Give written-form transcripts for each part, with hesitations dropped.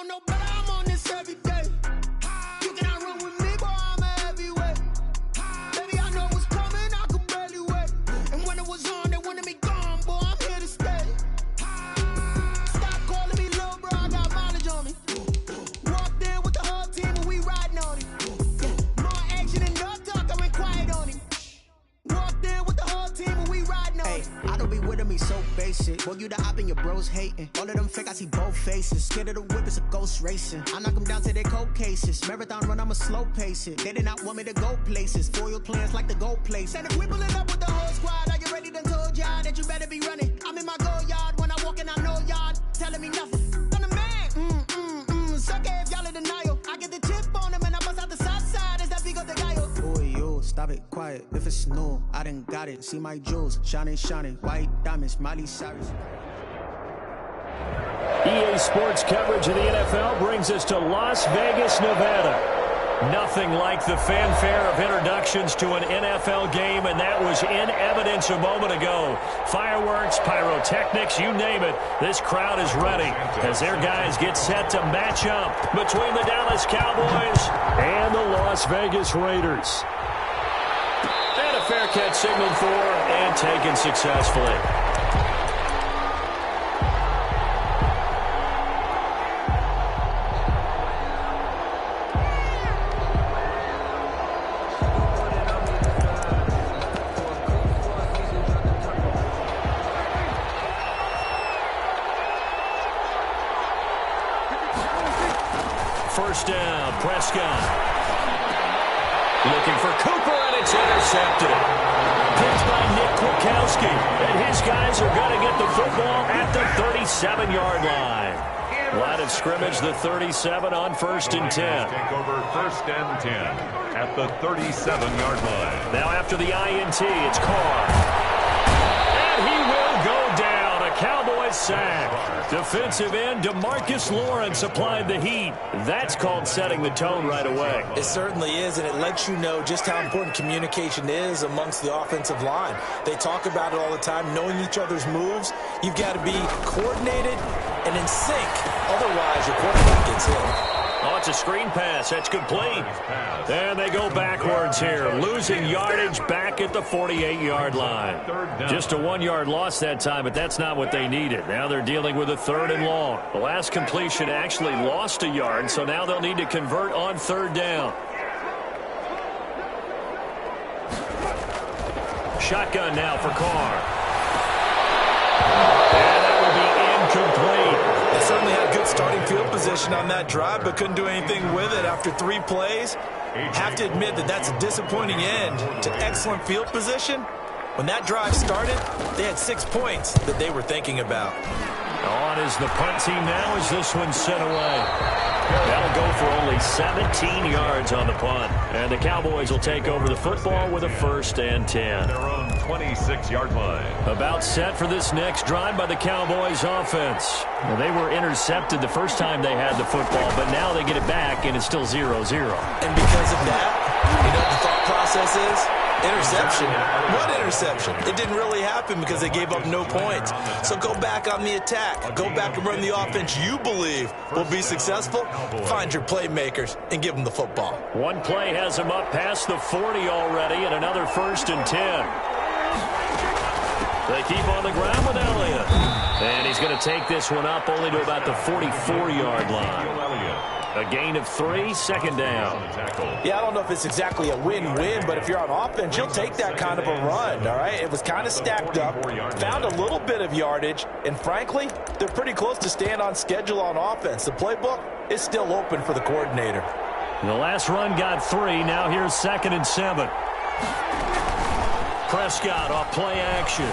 don't know, but I'm on this every day. You cannot run with me, boy, I'm a heavyweight. Baby, I know what's coming, I could barely wait. And when it was on, they wanted me gone, boy, I'm here to stay. Stop calling me little bro, I got mileage on me. Walked in with the whole team and we riding on it. Yeah, more action and no talk, I went quiet on him. Walked in with the whole team and we riding on it. I don't be with me so basic. Boy, you the op and your bros hating. All of them fake, I see both faces. Scared of the whip, it's a ghost racing. I knock them down to their cold cases. Marathon run, I'ma slow pace it. They did not want me to go places. Foil plans like the gold place. And if we pulling up with the whole squad, are you ready? Done told y'all that you better be running. I'm in my go yard when I walk in, I know y'all telling me nothing. I'm the man. Suck it if y'all in denial. I get the chip on them and I bust out the south side. Is that big of the guy? Boy, yo, stop it, quiet. If it's new, I done got it. See my jewels, shining, white diamonds, Miley Cyrus. EA Sports coverage of the NFL brings us to Las Vegas, Nevada. Nothing like the fanfare of introductions to an NFL game, and that was in evidence a moment ago. Fireworks, pyrotechnics, you name it. This crowd is ready as their guys get set to match up between the Dallas Cowboys and the Las Vegas Raiders. And a fair catch signaled for and taken successfully. First down, Prescott. Looking for Cooper, and it's intercepted. Picked by Nick Kwiatkowski. And his guys are going to get the football at the 37-yard line. Line of scrimmage, the 37 on 1st and 10. Take over 1st and 10 at the 37-yard line. Now after the INT, it's Carr. And he will go down. A Cowboys sack. Defensive end DeMarcus Lawrence applied the heat. That's called setting the tone right away. It certainly is, and it lets you know just how important communication is amongst the offensive line. They talk about it all the time, knowing each other's moves. You've got to be coordinated and in sync. Otherwise, your quarterback gets hit. Oh, it's a screen pass. That's complete. And they go backwards here, losing yardage back at the 48-yard line. Just a 1-yard loss that time, but that's not what they needed. Now they're dealing with a 3rd and long. The last completion actually lost a yard, so now they'll need to convert on 3rd down. Shotgun now for Carr. And that will be incomplete. They certainly had good starting field position on that drive, but couldn't do anything with it after 3 plays. Have to admit that that's a disappointing end to excellent field position. When that drive started, they had 6 points that they were thinking about. On is the punt team now as this one's sent away. That'll go for only 17 yards on the punt. And the Cowboys will take over the football with a 1st and 10. Their own 26-yard line. About set for this next drive by the Cowboys offense. Well, they were intercepted the first time they had the football, but now they get it back, and it's still 0-0. And because of that, you know what the thought process is? Interception. What interception? It didn't really happen because they gave up no points. So go back on the attack. Go back and run the offense you believe will be successful. Find your playmakers and give them the football. One play has them up past the 40 already, and another 1st and 10. They keep on the ground with Elliott. And he's going to take this one up only to about the 44-yard line. A gain of 3, 2nd down. Yeah, I don't know if it's exactly a win-win, but if you're on offense, you'll take that kind of a run, all right? It was kind of stacked up, found a little bit of yardage, and frankly, they're pretty close to staying on schedule on offense. The playbook is still open for the coordinator. The last run got 3. Now here's 2nd and 7. Prescott off play action.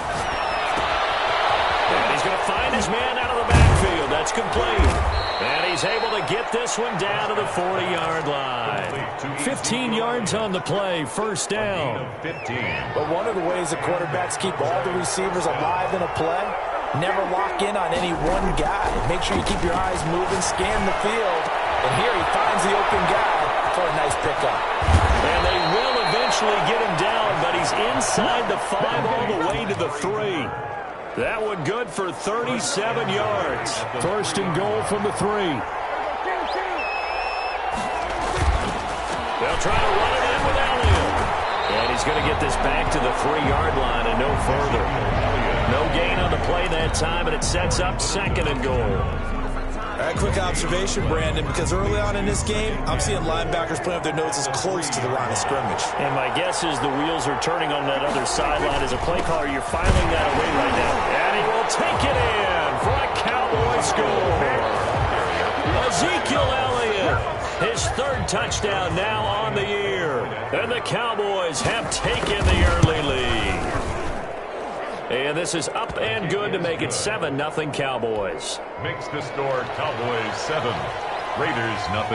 And he's going to find his man out of the backfield. That's complete. And he's able to get this one down to the 40-yard line. 15 yards on the play, 1st down. But one of the ways the quarterbacks keep all the receivers alive in a play, never lock in on any one guy. Make sure you keep your eyes moving, scan the field. And here he finds the open guy for a nice pickup. And they will eventually get him down, but he's inside the 5 all the way to the 3. That one good for 37 yards. 1st and goal from the 3. They'll try to run it in with Elliott. And he's going to get this back to the 3-yard line and no further. No gain on the play that time, and it sets up 2nd and goal. All right, quick observation, Brandon, because early on in this game, I'm seeing linebackers playing with their noses close to the line of scrimmage. And my guess is the wheels are turning on that other sideline. As a play caller, you're filing that away right now. And he will take it in for a Cowboys score. Ezekiel Elliott, his 3rd touchdown now on the year. And the Cowboys have taken the early lead. And this is up and good to make it 7-0 Cowboys. Makes the score Cowboys 7, Raiders 0.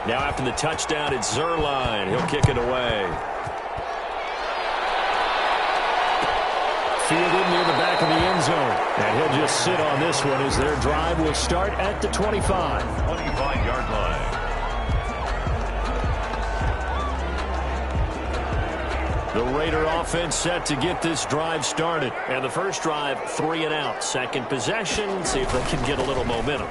Now after the touchdown, it's Zuerlein. He'll kick it away. Fielded near the back of the end zone. And he'll just sit on this one as their drive will start at the 25. 25-yard line. The Raider offense set to get this drive started. And the first drive, 3 and out. Second possession, see if they can get a little momentum.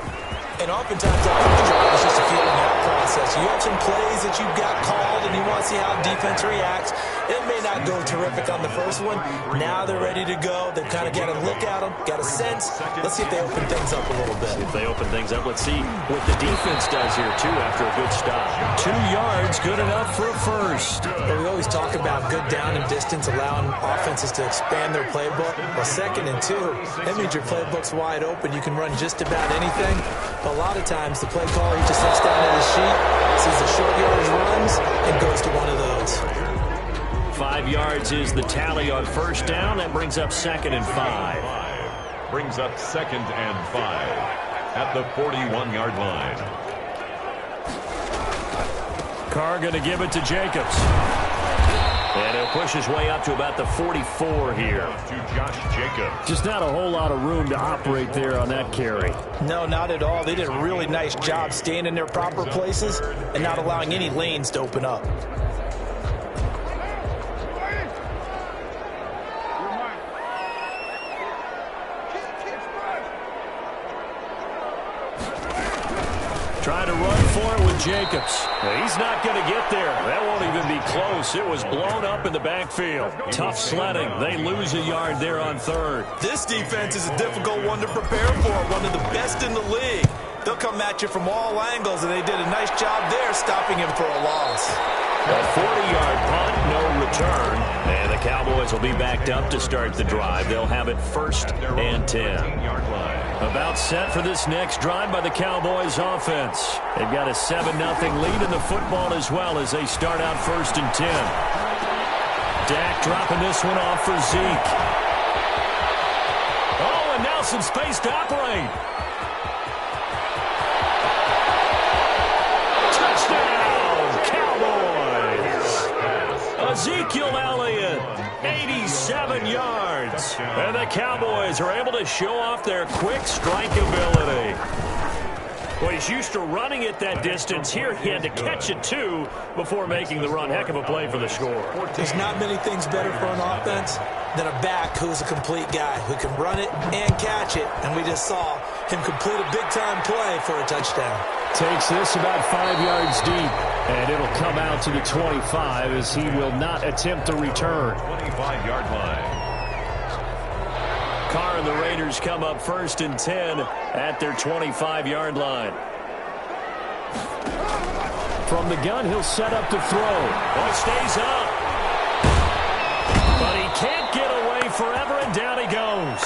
And oftentimes, I think the drive is just a feeling out process. You have some plays that you've got called, and you want to see how defense reacts. It may not go terrific on the first one. Now they're ready to go. They've kind of got a look at them, got a sense. Let's see if they open things up a little bit. If they open things up, let's see what the defense does here, too, after a good stop. 2 yards, good enough for a first. But we always talk about good down and distance, allowing offenses to expand their playbook. Well, 2nd and 2, that means your playbook's wide open. You can run just about anything. But a lot of times, the play caller, he just looks down at his sheet, sees the short yardage runs, and goes to one of those. 5 yards is the tally on first down. That brings up 2nd and 5. Brings up 2nd and 5 at the 41-yard line. Carr going to give it to Jacobs. And he'll push his way up to about the 44 here. To Josh Jacobs. Just not a whole lot of room to operate there on that carry. No, not at all. They did a really nice job staying in their proper places and not allowing any lanes to open up. Trying to run for it with Jacobs. He's not going to get there. That won't even be close. It was blown up in the backfield. Tough sledding. They lose a yard there on 3rd. This defense is a difficult one to prepare for, one of the best in the league. They'll come at you from all angles, and they did a nice job there stopping him for a loss. A 40-yard punt, no return. And the Cowboys will be backed up to start the drive. They'll have it 1st and 10. About set for this next drive by the Cowboys offense. They've got a 7-0 lead in the football as well as they start out 1st and 10. Dak dropping this one off for Zeke. Oh, and now some space to operate. Ezekiel Elliott, 87 yards. And the Cowboys are able to show off their quick strike ability. Well, he's used to running it that distance. Here he had to catch it, too, before making the run. Heck of a play for the score. There's not many things better for an offense than a back who's a complete guy who can run it and catch it. And we just saw him complete a big-time play for a touchdown. Takes this about 5 yards deep, and it'll come out to the 25 as he will not attempt to return. 25-yard line. Carr and the Raiders come up 1st and 10 at their 25-yard line. From the gun, he'll set up to throw. Oh, it stays up. But he can't get away forever, and down he goes.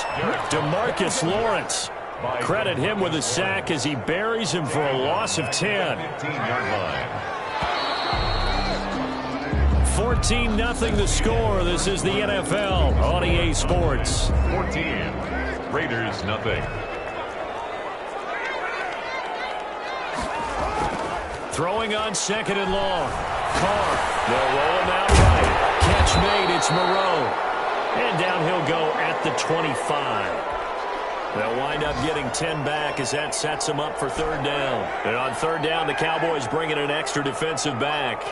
DeMarcus Lawrence. Credit him with a sack as he buries him for a loss of 10. 15-yard line. 14-0 the score. This is the NFL on EA Sports. 14. Raiders 0. Throwing on 2nd and long. Carr. They'll roll him out right. Catch made. It's Moreau. And down he'll go at the 25. They'll wind up getting 10 back as that sets them up for 3rd down. And on 3rd down, the Cowboys bring in an extra defensive back.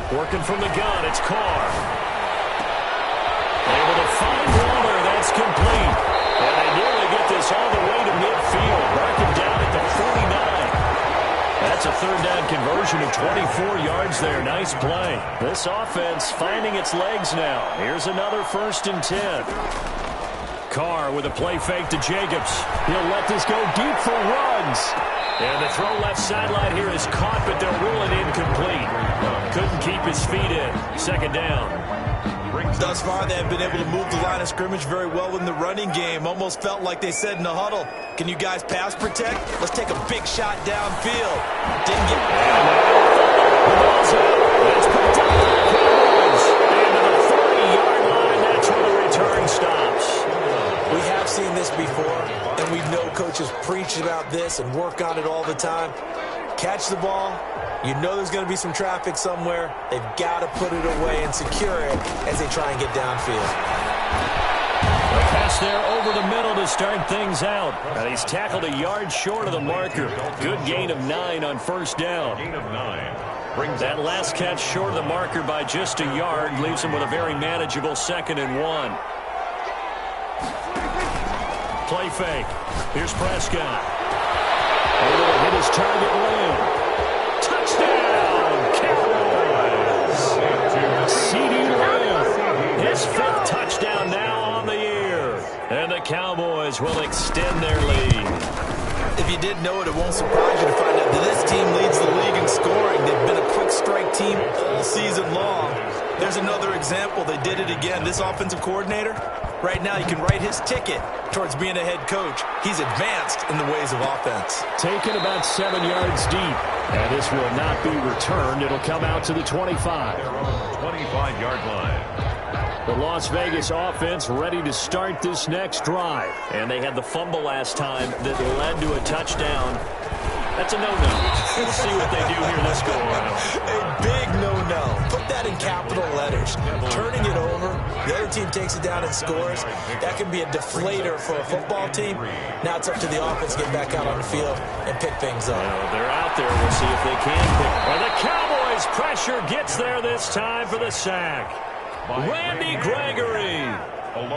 Working from the gun, it's Carr. Able to find Waller. That's complete. And they nearly get this all the way to midfield. Mark him down at the 49. third down conversion of 24 yards there. Nice play. This offense finding its legs now. Here's another 1st and 10. Carr with a play fake to Jacobs. He'll let this go deep for runs. And the throw left sideline here is caught, but they'll rule it incomplete. Couldn't keep his feet in. 2nd down. Thus far, they have been able to move the line of scrimmage very well in the running game. Almost felt like they said in the huddle, can you guys pass protect? Let's take a big shot downfield. Didn't get it. The ball's out. That's picked up by the Cowboys. And to the 30-yard line, that's where the return stops. We have seen this before, and we know coaches preach about this and work on it all the time. Catch the ball. You know there's going to be some traffic somewhere. They've got to put it away and secure it as they try and get downfield. The pass there over the middle to start things out. And he's tackled a yard short of the marker. Good gain of 9 on 1st down. Gain of 9. That last catch short of the marker by just a yard leaves him with a very manageable 2nd and 1. Play fake. Here's Prescott. Able to hit his target Lamb. Touchdown, Cowboys! C.D. Lamb, his 5th touchdown now on the year. And the Cowboys will extend their lead. If you didn't know it, it won't surprise you to find out that this team leads the league in scoring. They've been a quick strike team all season long. There's another example. They did it again. This offensive coordinator, right now you can write his ticket towards being a head coach. He's advanced in the ways of offense. Taken about 7 yards deep. And this will not be returned. It'll come out to the 25. 25-yard line. The Las Vegas offense ready to start this next drive. And they had the fumble last time that led to a touchdown. That's a no-no. We'll see what they do here this go-around. A big no-no. Put that in capital letters. Turning it over, the other team takes it down and scores. That can be a deflator for a football team. Now it's up to the offense to get back out on the field and pick things up. Well, they're out there. We'll see if they can pick. Well, the Cowboys' pressure gets there this time for the sack. Randy Gregory.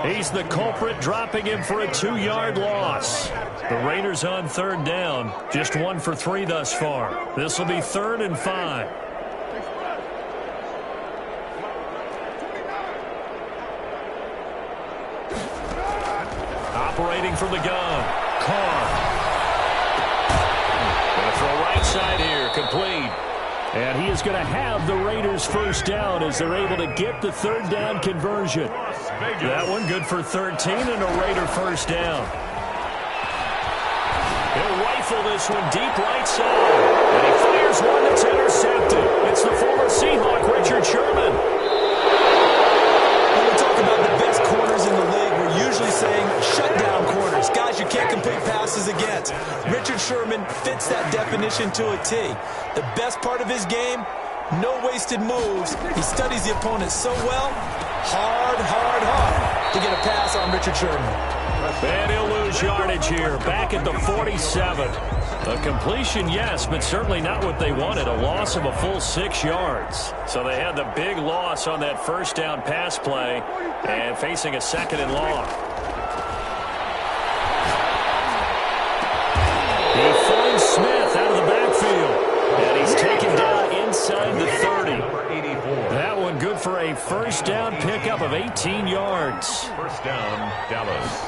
He's the culprit, dropping him for a 2-yard loss. The Raiders on 3rd down. Just 1 for 3 thus far. This will be 3rd and 5. Operating from the gun. Carr. Going to throw right side here. Complete. And he is going to have the Raiders' 1st down as they're able to get the 3rd down conversion. That one good for 13 and a Raider 1st down. He'll rifle this one deep right side. And he fires one that's intercepted. It's the former Seahawk, Richard Sherman. When we talk about the best corners in the league, we're usually saying shutdown corners. Guys you can't complete passes against. Richard Sherman fits that definition to a T. The best part of his game, no wasted moves. He studies the opponent so well. Hard to get a pass on Richard Sherman. And he'll lose yardage here, back at the 47. A completion, yes, but certainly not what they wanted. A loss of a full 6 yards. So they had the big loss on that 1st down pass play and facing a 2nd and long. He finds Smith out of the backfield. And he's taken down inside the 30. That one good for a 1st down pickup of 18 yards. 1st down, Dallas.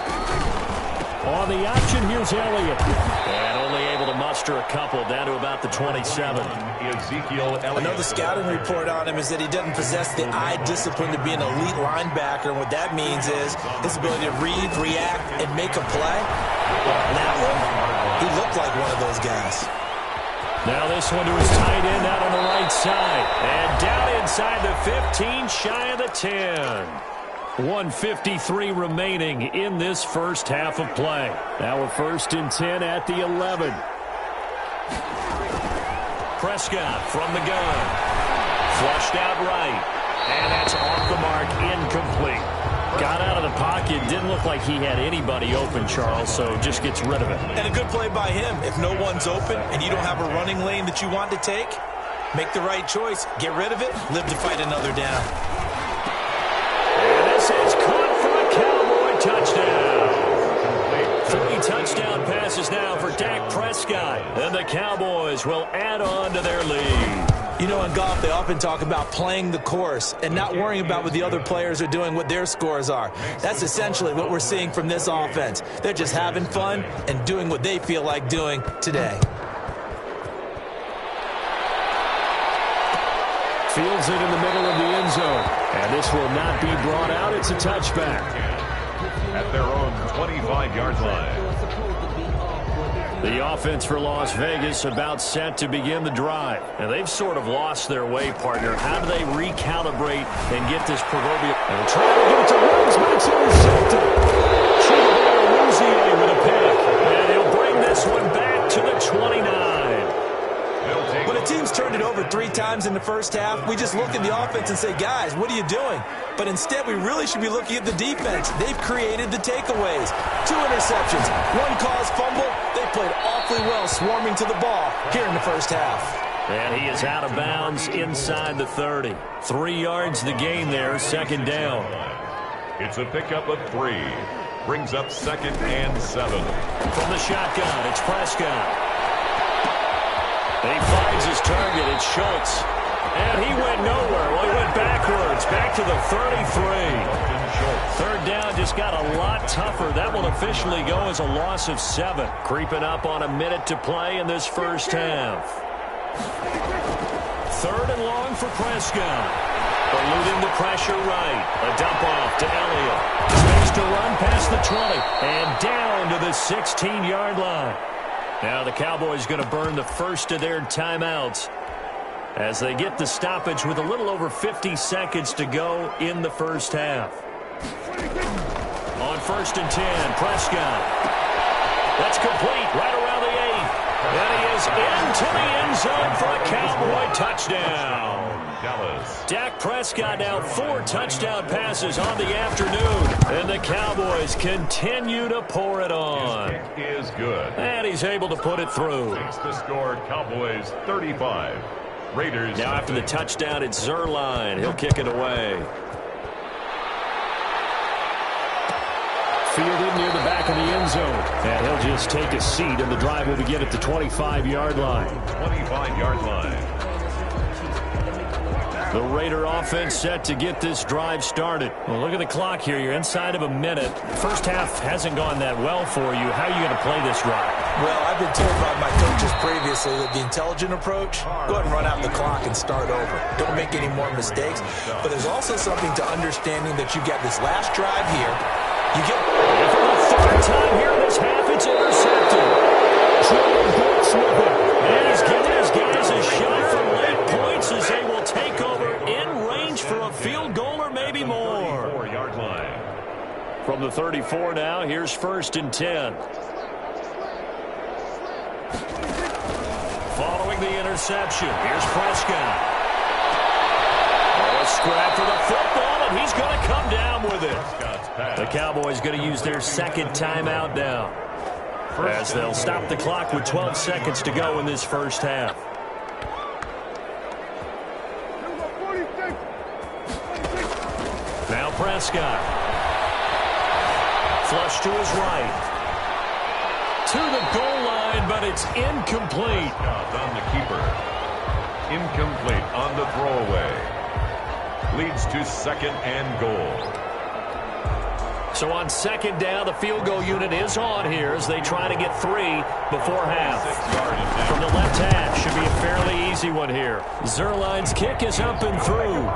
On the option, here's Elliott. And only able to muster a couple down to about the 27. Ezekiel Elliott. Another scouting report on him is that he doesn't possess the eye discipline to be an elite linebacker. And what that means is his ability to read, react, and make a play. That one, he looked like one of those guys. Now this one to his tight end out on the right side. And down inside the 15, shy of the 10. 1:53 remaining in this 1st half of play. Now we're 1st and 10 at the 11. Prescott from the gun. Flushed out right. And that's off the mark, incomplete. Got out of the pocket, didn't look like he had anybody open, Charles, so just gets rid of it. And a good play by him. If no one's open and you don't have a running lane that you want to take, make the right choice. Get rid of it, live to fight another down. And this is caught for a Cowboy touchdown. 3 touchdown passes now for Dak Prescott. And the Cowboys Cowboys will add on to their lead. You know, in golf, they often talk about playing the course and not worrying about what the other players are doing, what their scores are. That's essentially what we're seeing from this offense. They're just having fun and doing what they feel like doing today. Fields it in the middle of the end zone. And this will not be brought out. It's a touchback. At their own 25-yard line. The offense for Las Vegas about set to begin the drive. And they've sort of lost their way, partner. How do they recalibrate and get this proverbial... And try to get it to Rhodes, but it's intercepted. Chidobe with a pick. And he'll bring this one back to the 29. When a team's turned it over 3 times in the first half, we just look at the offense and say, guys, what are you doing? But instead, we really should be looking at the defense. They've created the takeaways. 2 interceptions, 1 caused fumble. They played awfully well swarming to the ball here in the first half. And he is out of bounds inside the 30. 3 yards the gain there, second down. It's a pickup of 3. Brings up 2nd and 7. From the shotgun, it's Prescott. He finds his target. It's Schultz. And he went nowhere. Well, he went backwards. Back to the 33. 3rd down just got a lot tougher. That will officially go as a loss of 7. Creeping up on a minute to play in this first half. 3rd and long for Prescott. Eluding the pressure right. A dump off to Elliott. Space to run past the 20. And down to the 16-yard line. Now the Cowboys going to burn the first of their timeouts as they get the stoppage with a little over 50 seconds to go in the first half. On 1st and 10, Prescott. That's complete right around the 8. And he is into the end zone for a Cowboy touchdown. Dak Prescott now 4 touchdown passes on the afternoon. And the Cowboys continue to pour it on. His kick is good. And he's able to put it through. Takes the score, Cowboys 35. Raiders. Now after the touchdown, it's Zerline. He'll kick it away. Fielded near the back of the end zone. And he'll just take a seat, and the drive will begin at the 25-yard line. 25-yard line. The Raider offense set to get this drive started. Well, look at the clock here. You're inside of a minute. First half hasn't gone that well for you. How are you going to play this drive? Well, I've been told by my coaches previously that the intelligent approach, go ahead and run out the clock and start over. Don't make any more mistakes. But there's also something to understanding that you get this last drive here. You get... And for the 3rd time here in this half, it's intercepted. Jordan Brooks with it. And he's giving his guys a shot for late points as they will take over in range for a field goal or maybe more. 34-yard line. From the 34 now, here's 1st and 10. Following the interception, here's Prescott. Oh, a scrap for the football, and he's going to come down with it. The Cowboys going to use their 2nd timeout now, as they'll stop the clock with 12 seconds to go in this first half. Now Prescott. Flush to his right. To the goal line, but it's incomplete. On the keeper. Incomplete on the throwaway. Leads to 2nd and goal. So on 2nd down, the field goal unit is on here as they try to get 3 before half. From the left hash, should be a fairly easy one here. Zerline's kick is up and through.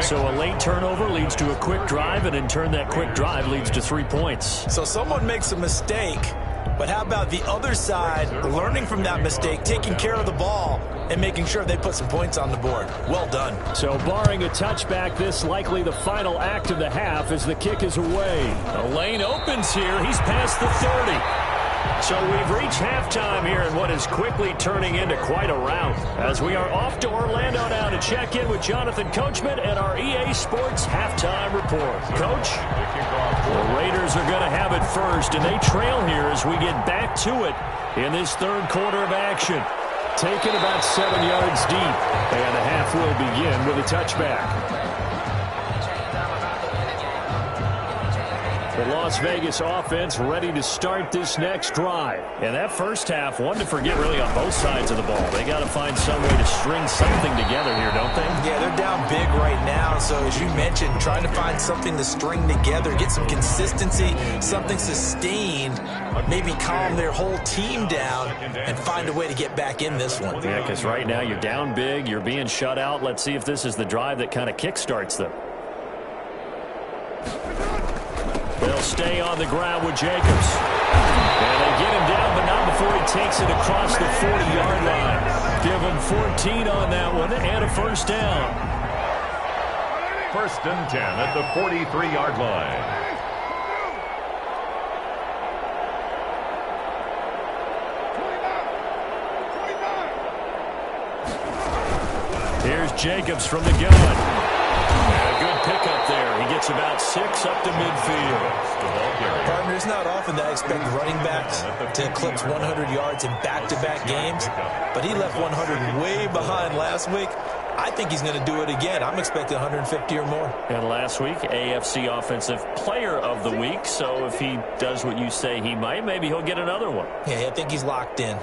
So a late turnover leads to a quick drive, and in turn that quick drive leads to 3 points. So someone makes a mistake, but how about the other side learning from that mistake, taking care of the ball, and making sure they put some points on the board? Well done. So barring a touchback, this likely the final act of the half as the kick is away. The lane opens here. He's past the 30. So we've reached halftime here in what is quickly turning into quite a rout, as we are off to Orlando now to check in with Jonathan Coachman and our EA Sports halftime report. Coach, the Raiders are going to have it first, and they trail here as we get back to it in this 3rd quarter of action. Taken about 7 yards deep, and the half will begin with a touchback. The Las Vegas offense ready to start this next drive. And that first half, one to forget really on both sides of the ball. They got to find some way to string something together here, don't they? Yeah, they're down big right now. So as you mentioned, trying to find something to string together, get some consistency, something sustained, maybe calm their whole team down and find a way to get back in this one. Yeah, because right now you're down big, you're being shut out. Let's see if this is the drive that kind of kickstarts them. They'll stay on the ground with Jacobs. And they get him down, but not before he takes it across the 40-yard line. Give him 14 on that one and a first down. 1st and 10 at the 43-yard line. Here's Jacobs from the gun. And a good pickup there. He gets about 6 up to midfield. Partner, it's not often that I expect running backs to eclipse 100 yards in back-to-back games, but he left 100 way behind last week. I think he's going to do it again. I'm expecting 150 or more. And last week, AFC Offensive Player of the Week. So if he does what you say he might, maybe he'll get another one. Yeah, I think he's locked in.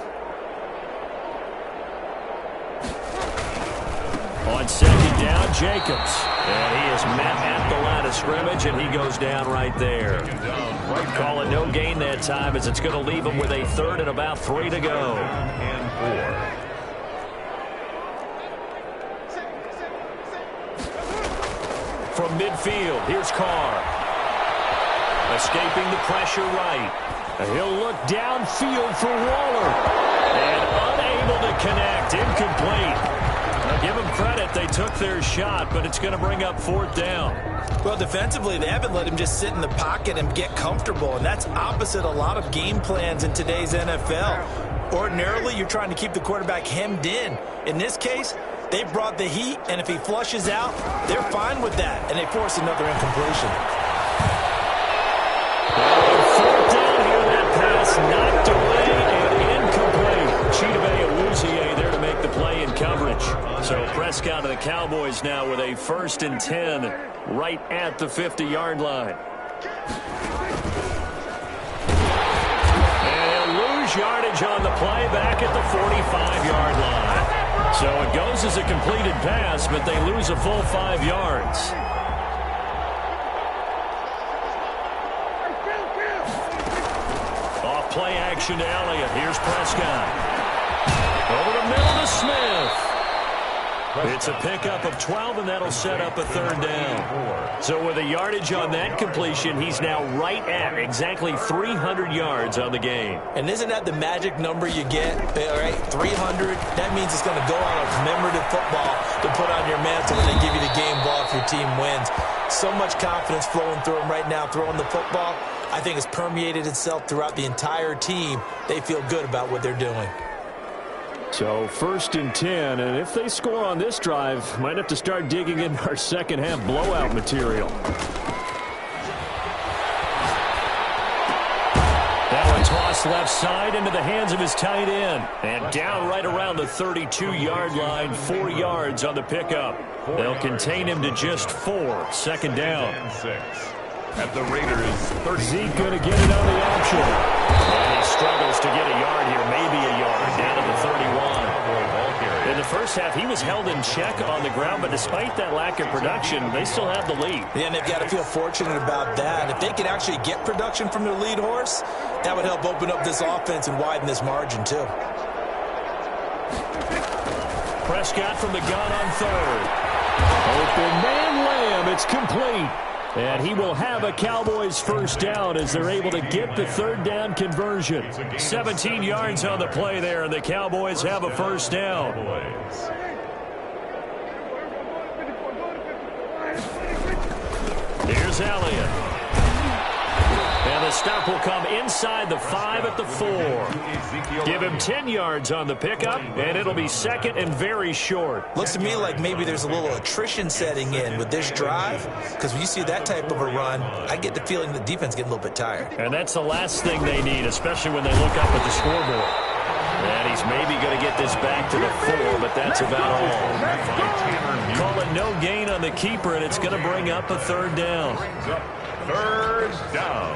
On 2nd down, Jacobs. And he is met at the line of scrimmage, and he goes down right there. Call it no gain that time, as it's going to leave him with a 3rd and about 3 to go. And 4. From midfield, here's Carr. Escaping the pressure right. He'll look downfield for Waller. And unable to connect. Incomplete. Now give them credit. They took their shot, but it's going to bring up 4th down. Well, defensively, they haven't let him just sit in the pocket and get comfortable, and that's opposite a lot of game plans in today's NFL. Ordinarily, you're trying to keep the quarterback hemmed in. In this case, they brought the heat, and if he flushes out, they're fine with that, and they force another incompletion. 4th down here, that pass knocked away and incomplete. Chidobe Awuzie there to make the play in coverage. So Prescott of the Cowboys now with a 1st and 10 right at the 50-yard line. And he'll lose yardage on the play back at the 45-yard line. So it goes as a completed pass, but they lose a full 5 yards. Off play action to Elliott. Here's Prescott. Over the middle to Smith. It's a pickup of 12, and that'll set up a 3rd down. So with a yardage on that completion, he's now right at exactly 300 yards on the game. And isn't that the magic number you get? All right, 300. That means it's going to go on a commemorative football to put on your mantle when they give you the game ball if your team wins. So much confidence flowing through him right now, throwing the football. I think it's permeated itself throughout the entire team. They feel good about what they're doing. So 1st and 10, and if they score on this drive, might have to start digging in our second half blowout material. That one tossed left side into the hands of his tight end. And down right around the 32-yard line, 4 yards on the pickup. They'll contain him to just 4, 2nd down. And 6 at the Raiders 30. Zeke going to get it on the option. And he struggles to get a yard here, maybe a yard, down to the 31. In the first half, he was held in check on the ground, but despite that lack of production, they still have the lead. Yeah, and they've got to feel fortunate about that. If they could actually get production from their lead horse, that would help open up this offense and widen this margin, too. Prescott from the gun on 3rd. Open man Lamb, it's complete. And he will have a Cowboys 1st down as they're able to get the 3rd down conversion. 17 yards on the play there, and the Cowboys have a 1st down. Here's Elliott. And the stop will come inside the 5 at the 4. Give him 10 yards on the pickup, and it'll be 2nd and very short. Looks to me like maybe there's a little attrition setting in with this drive, because when you see that type of a run, I get the feeling the defense getting a little bit tired. And that's the last thing they need, especially when they look up at the scoreboard. And he's maybe going to get this back to the 4, but that's about all. Call it no gain on the keeper, and it's going to bring up a 3rd down. 3rd First down.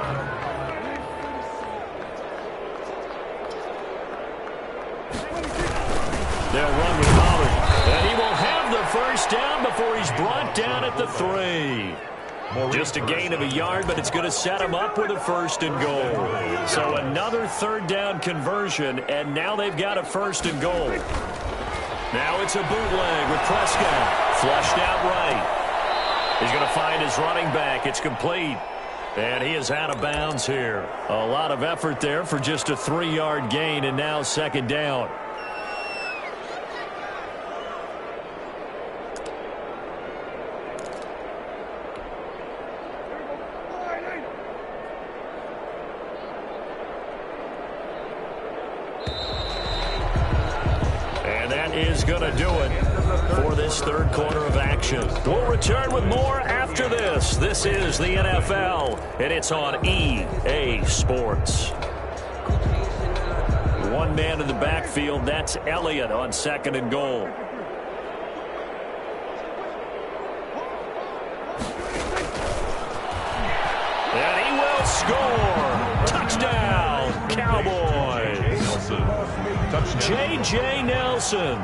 They'll run with Pollard. And he will have the first down before he's brought down at the 3. Just a gain of a yard, but it's going to set him up with a 1st and goal. So another 3rd down conversion, and now they've got a 1st and goal. Now it's a bootleg with Prescott. Flushed out right. He's going to find his running back. It's complete. And he is out of bounds here. A lot of effort there for just a 3-yard gain, and now 2nd down. Is going to do it for this 3rd quarter of action. We'll return with more after this. This is the NFL, and it's on EA Sports. One man in the backfield, that's Elliott on 2nd and goal. And he will score. Touchdown, Cowboys. J.J. Nelson,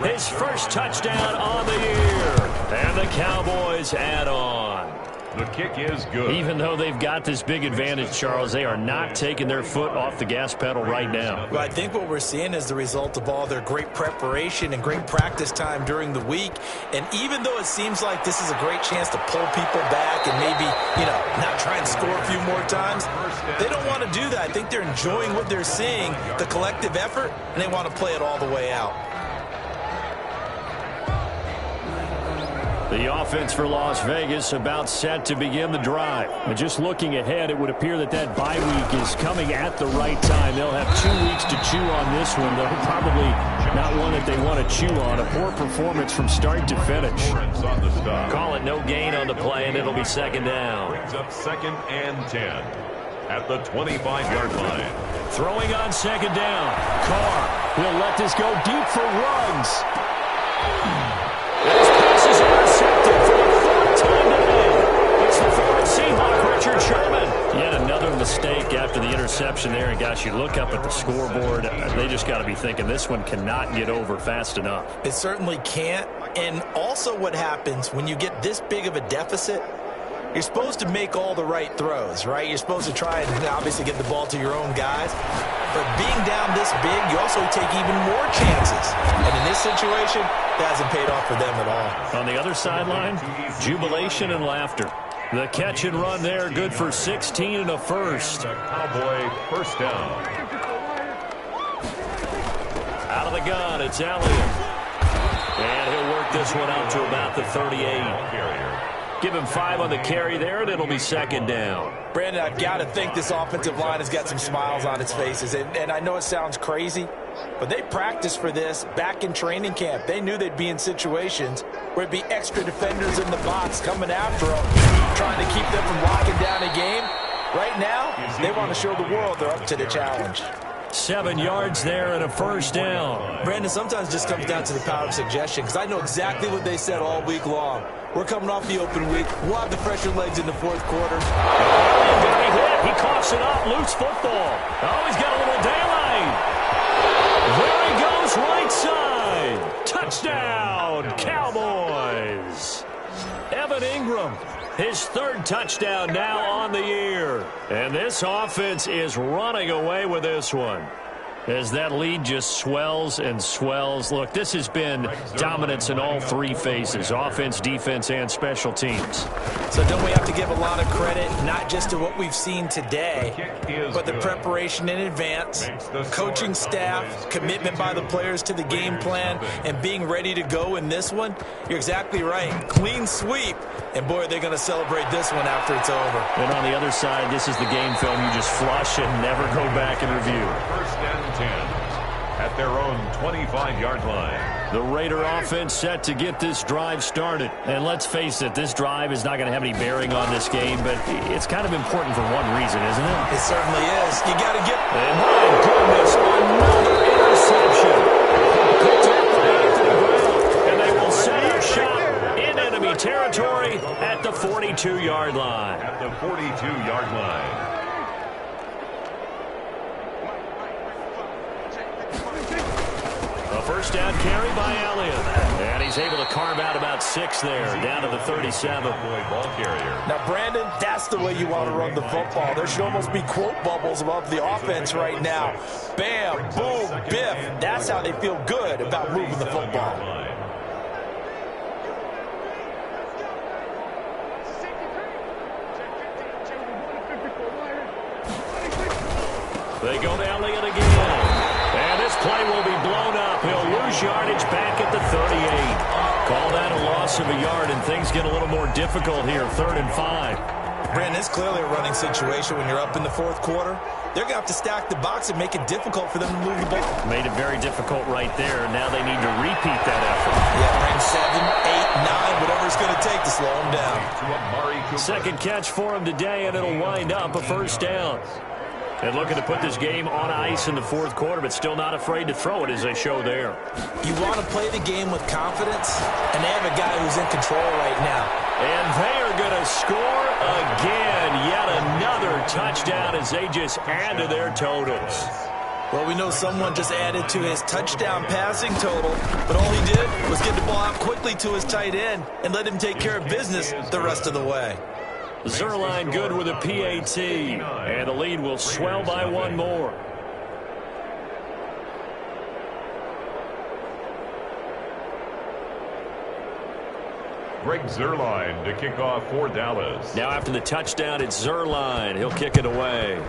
his first touchdown on the year. And the Cowboys add on. The kick is good. Even though they've got this big advantage, Charles, they are not taking their foot off the gas pedal right now. Well, I think what we're seeing is the result of all their great preparation and great practice time during the week. And even though it seems like this is a great chance to pull people back and maybe, not try and score a few more times, they don't want to do that. I think they're enjoying what they're seeing, the collective effort, and they want to play it all the way out. The offense for Las Vegas about set to begin the drive. And just looking ahead, it would appear that bye week is coming at the right time. They'll have 2 weeks to chew on this one, though probably not one that they want to chew on. A poor performance from start to finish. Call it no gain on the play, and it'll be 2nd down. Brings up 2nd and 10 at the 25-yard line. Throwing on 2nd down. Carr will let this go deep for Ruggs. His pass is intercepted for the 4th time today. It's the former Seahawk, Richard Sherman. Yet another mistake after the interception there. And, gosh, you look up at the scoreboard, they just got to be thinking this one cannot get over fast enough. It certainly can't. And also what happens when you get this big of a deficit, you're supposed to make all the right throws, right? You're supposed to try and obviously get the ball to your own guys. But being down this big, you also take even more chances. And in this situation, that hasn't paid off for them at all. On the other sideline, jubilation and laughter. The catch and run there, good for 16 and a 1st. Cowboy 1st down. Out of the gun, it's Elliott. And he'll work this one out to about the 38. Give him 5 on the carry there, and it'll be 2nd down. Brandon, I've got to think this offensive line has got some smiles on its faces. And I know it sounds crazy, but they practiced for this back in training camp. They knew they'd be in situations where it'd be extra defenders in the box coming after them, trying to keep them from locking down a game. Right now, they want to show the world they're up to the challenge. 7 yards there and a 1st down. Brandon, sometimes it just comes down to the power of suggestion, because I know exactly what they said all week long. We're coming off the open week. We'll have the fresher legs in the 4th quarter. He coughs it up. Loose football. Oh, he's got a little daylight. There he goes, right side. Touchdown, Cowboys. Evan Ingram, his 3rd touchdown now on the year. And this offense is running away with this one, as that lead just swells and swells. Look, this has been dominance in all 3 phases, offense, defense, and special teams. So don't we have to give a lot of credit, not just to what we've seen today, but the preparation in advance, coaching staff, commitment by the players to the game plan, and being ready to go in this one? You're exactly right. Clean sweep. And, boy, they're going to celebrate this one after it's over. And on the other side, this is the game film you just flush and never go back and review. 1st and 10 at their own 25-yard line. The Raider offense set to get this drive started. And let's face it, this drive is not going to have any bearing on this game, but it's kind of important for one reason, isn't it? It certainly is. You got to get... And my goodness, another interception. Picked up by Anthony Brown, and they will set up shop in enemy enemy territory at the 42-yard line. At the 42-yard line. A first down carry by Elliott. And he's able to carve out about 6 there, down to the 37. Ball carrier. Now, Brandon, that's the way you want to run the football. There should almost be quote bubbles above the offense right now. Bam, boom, biff. That's how they feel good about moving the football. They go to Elliott again. And this play will be blown up. He'll lose yardage back at the 38. Call that a loss of a yard, and things get a little more difficult here, 3rd and 5. Brandon, it's clearly a running situation when you're up in the 4th quarter. They're going to have to stack the box and make it difficult for them to move the ball. Made it very difficult right there. Now they need to repeat that effort. Yeah, bring 7, 8, 9, whatever it's going to take to slow them down. Second catch for him today, and it'll wind up a first down. And looking to put this game on ice in the 4th quarter, but still not afraid to throw it as they show there. You want to play the game with confidence, and they have a guy who's in control right now. And they are going to score again. Yet another touchdown as they just add to their totals. Well, we know someone just added to his touchdown passing total, but all he did was get the ball out quickly to his tight end and let him take care of business the rest of the way. Zerline good with a PAT, and the lead will swell by 1 more. Greg Zerline to kick off for Dallas. Now after the touchdown, it's Zerline. He'll kick it away.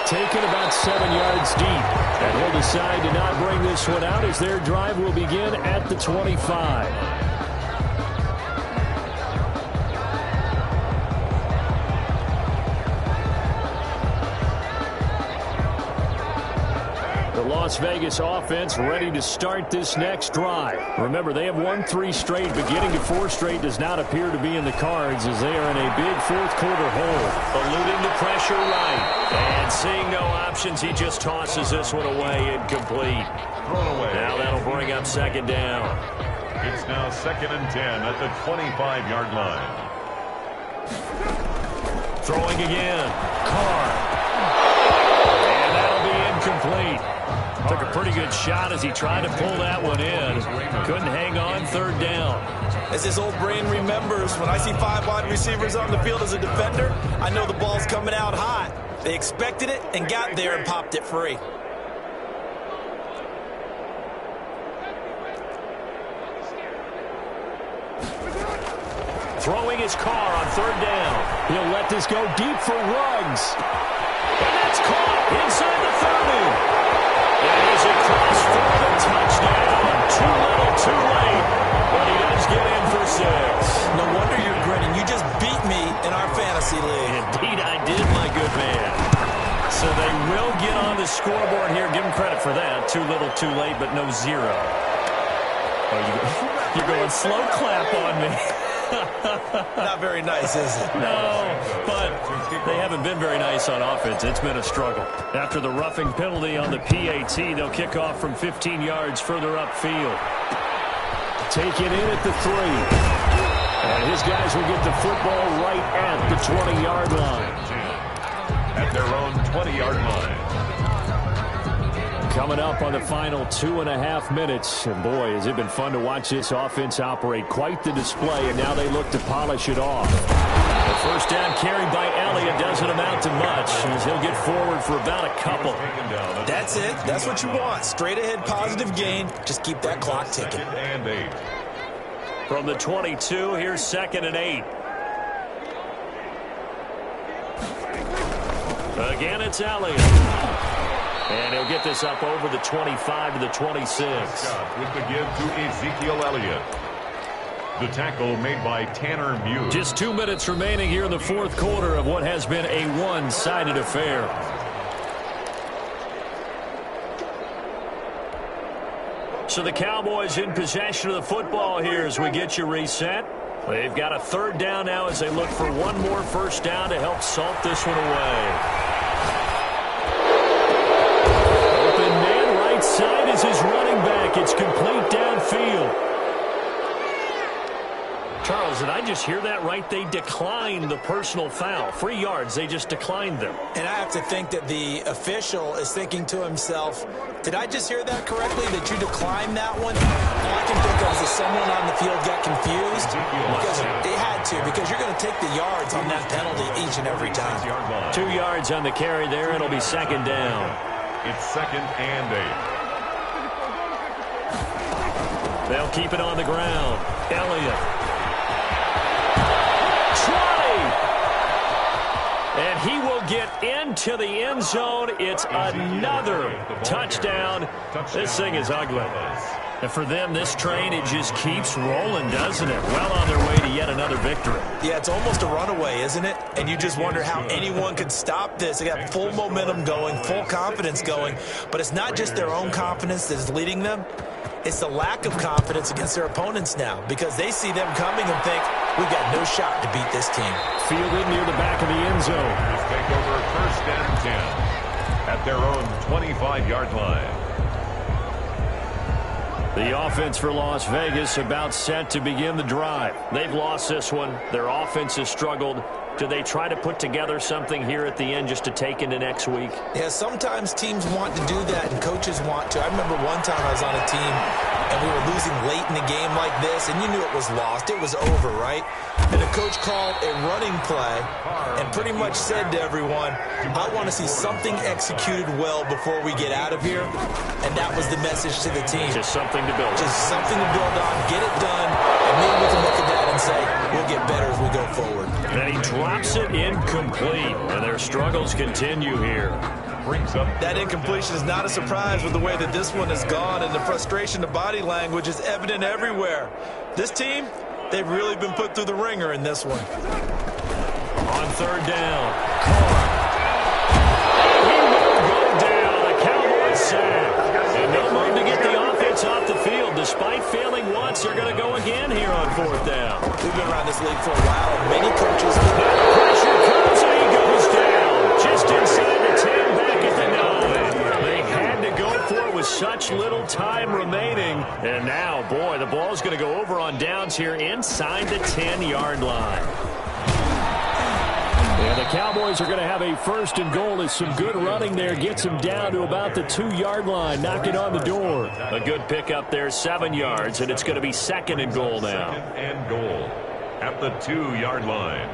Taken about 7 yards deep, and he'll decide to not bring this one out as their drive will begin at the 25. Las Vegas offense ready to start this next drive. Remember, they have won 3 straight, but getting to 4 straight does not appear to be in the cards as they are in a big 4th quarter hole. Eluding the pressure right. And seeing no options, he just tosses this one away, incomplete. Thrown away. Now that'll bring up 2nd down. It's now 2nd and 10 at the 25-yard line. Throwing again. Carr. And that'll be incomplete. Took a pretty good shot as he tried to pull that one in. Couldn't hang on, 3rd down. As his old brain remembers, when I see 5 wide receivers on the field as a defender, I know the ball's coming out hot. They expected it and got there and popped it free. Throwing his Carr on 3rd down. He'll let this go deep for Ruggs. And that's caught inside the 30. And he's across for the touchdown. Too little, too late. But he does get in for 6. No wonder you're grinning. You just beat me in our fantasy league. Indeed I did, my good man. So they will get on the scoreboard here. Give him credit for that. Too little, too late, but no 0. Oh, you're going slow clap on me. Not very nice, is it? No, but they haven't been very nice on offense. It's been a struggle. After the roughing penalty on the PAT, they'll kick off from 15 yards further upfield. Take it in at the 3. And his guys will get the football right at the 20-yard line. At their own 20-yard line. Coming up on the final 2.5 minutes. And boy, has it been fun to watch this offense operate. Quite the display, and now they look to polish it off. The first down carried by Elliott doesn't amount to much, as he'll get forward for about a couple. That's it. That's what you want. Straight ahead, positive gain. Just keep that clock ticking. And 8. From the 22, here's 2nd and 8. Again, it's Elliott. And he'll get this up over the 25 to the 26. With the give to Ezekiel Elliott. The tackle made by Tanner Muse. Just 2 minutes remaining here in the 4th quarter of what has been a one-sided affair. So the Cowboys in possession of the football here as we get you reset. They've got a 3rd down now as they look for one more first down to help salt this one away. Side is his running back, back. It's complete downfield. Charles, did I just hear that right? They declined the personal foul. 3 yards, they just declined them. And I have to think that the official is thinking to himself, did I just hear that correctly, that you declined that one? All I can think of is that someone on the field got confused. Because they had to, because you're going to take the yards on that penalty each and every time. 2 yards on the carry there. It'll be second down. It's 2nd and 8. They'll keep it on the ground. Elliott. And he will get into the end zone. It's another touchdown. This thing is ugly. And for them, this train, it just keeps rolling, doesn't it? Well on their way to yet another victory. Yeah, it's almost a runaway, isn't it? And you just wonder how anyone could stop this. They got full momentum going, full confidence going. But it's not just their own confidence that is leading them. It's the lack of confidence against their opponents now, because they see them coming and think, we've got no shot to beat this team. Fielded near the back of the end zone. Just take over 1st and 10 at their own 25-yard line. The offense for Las Vegas about set to begin the drive. They've lost this one. Their offense has struggled. Do they try to put together something here at the end just to take into next week? Yeah, sometimes teams want to do that and coaches want to. I remember one time I was on a team and we were losing late in a game like this, and you knew it was lost. It was over, right? And the coach called a running play and pretty much said to everyone, I want to see something executed well before we get out of here. And that was the message to the team. Just something to build on. Just something to build on, get it done, and maybe we can look at that and say, we'll get better as we go forward. And he drops it incomplete, and their struggles continue here. Brings up That incompletion is not a surprise with the way that this one has gone, and the frustration, the body language is evident everywhere. This team, they've really been put through the ringer in this one. On 3rd down, Carr. He will go down. The Cowboys sack. And no room to get the offense off the field. Despite failing once, they're going to go again here on 4th down. We've been around this league for a while, and many coaches... Pressure comes, and he goes down. Just inside the 10, back at the 9. They had to go for it with such little time remaining. And now, boy, the ball's going to go over on downs here inside the 10-yard line. And the Cowboys are going to have a 1st and goal as some good running there gets them down to about the 2-yard line, knocking on the door. A good pickup there, 7 yards, and it's going to be 2nd and goal now. 2nd and goal at the 2-yard line.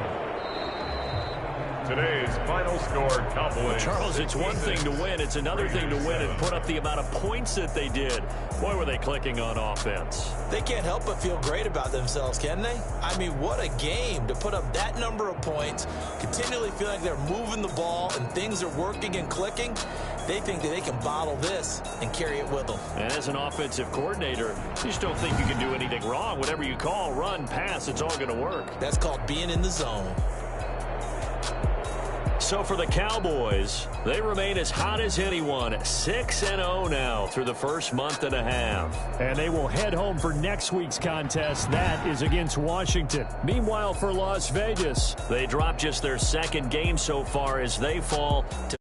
Today's final score, Cowboys. Charles, it's one thing to win. It's another thing to win and put up the amount of points that they did. Boy, were they clicking on offense. They can't help but feel great about themselves, can they? I mean, what a game to put up that number of points, continually feel like they're moving the ball and things are working and clicking. They think that they can bottle this and carry it with them. And as an offensive coordinator, you just don't think you can do anything wrong. Whatever you call, run, pass, it's all going to work. That's called being in the zone. So for the Cowboys, they remain as hot as anyone, 6-0 now through the first month and a half. And they will head home for next week's contest. That is against Washington. Meanwhile, for Las Vegas, they dropped just their 2nd game so far as they fall to